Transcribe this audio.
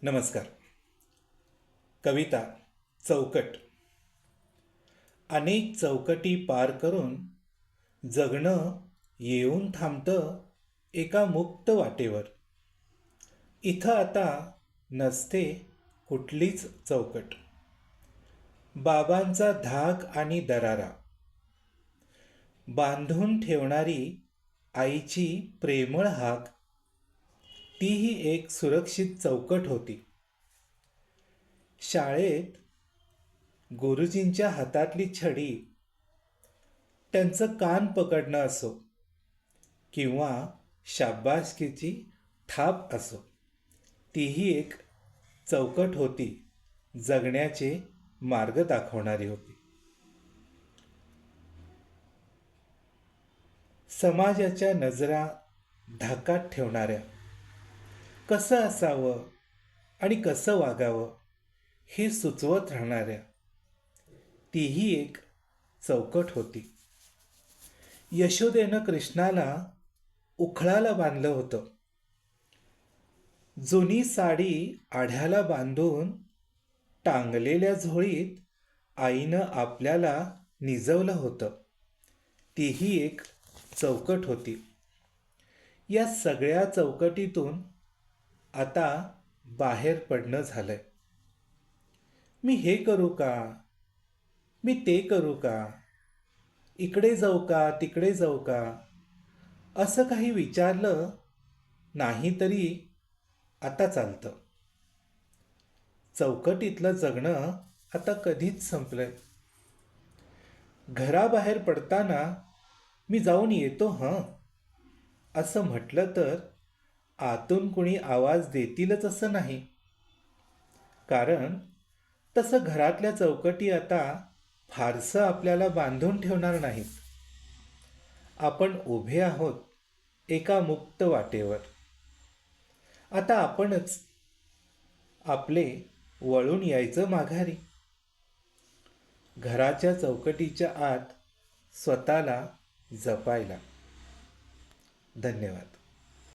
नमस्कार. कविता चौकट. अनेक चौकटी पार करून जगणं येऊन थांबतं एका मुक्त वाटेवर. इथं आता नसते कुठलीच चौकट. बाबांचा धाक आणि दरारा, बांधून ठेवणारी आईची प्रेमळ हाक, तीही एक सुरक्षित चौकट होती. शाळेत गुरुजींच्या हातातली छडी, त्यांचं कान पकडणं असो किंवा शाबासकीची थाप असो, तीही एक चौकट होती, जगण्याचे मार्ग दाखवणारी होती. समाजाच्या नजरा धाकात ठेवणाऱ्या, कसं असावं आणि कसं वागावं हे सुचवत राहणाऱ्या, तीही एक चौकट होती. यशोदेनं कृष्णाला उखळाला बांधलं होतं. जुनी साडी आढ्याला बांधून टांगलेल्या झोळीत आईनं आपल्याला निजवलं होतं. तीही एक चौकट होती. या सगळ्या चौकटीतून आता बाहेर पडणं झालंय. मी हे करू का, मी ते करू का, इकडे जाऊ का, तिकडे जाऊ का, असं काही विचारलं नाही तरी आता चालतं. चौकटीतलं जगणं आता कधीच संपलंय. घराबाहेर पडताना मी जाऊन येतो असं म्हटलं तर आतून कुणी आवाज देतीलच असं नाही. कारण तसं घरातल्या चौकटी आता फारसं आपल्याला बांधून ठेवणार नाहीत. आपण उभे आहोत एका मुक्त वाटेवर. आता आपणच आपले वळून यायचं माघारी. घराच्या चौकटीच्या आत स्वतःला जपायला. धन्यवाद.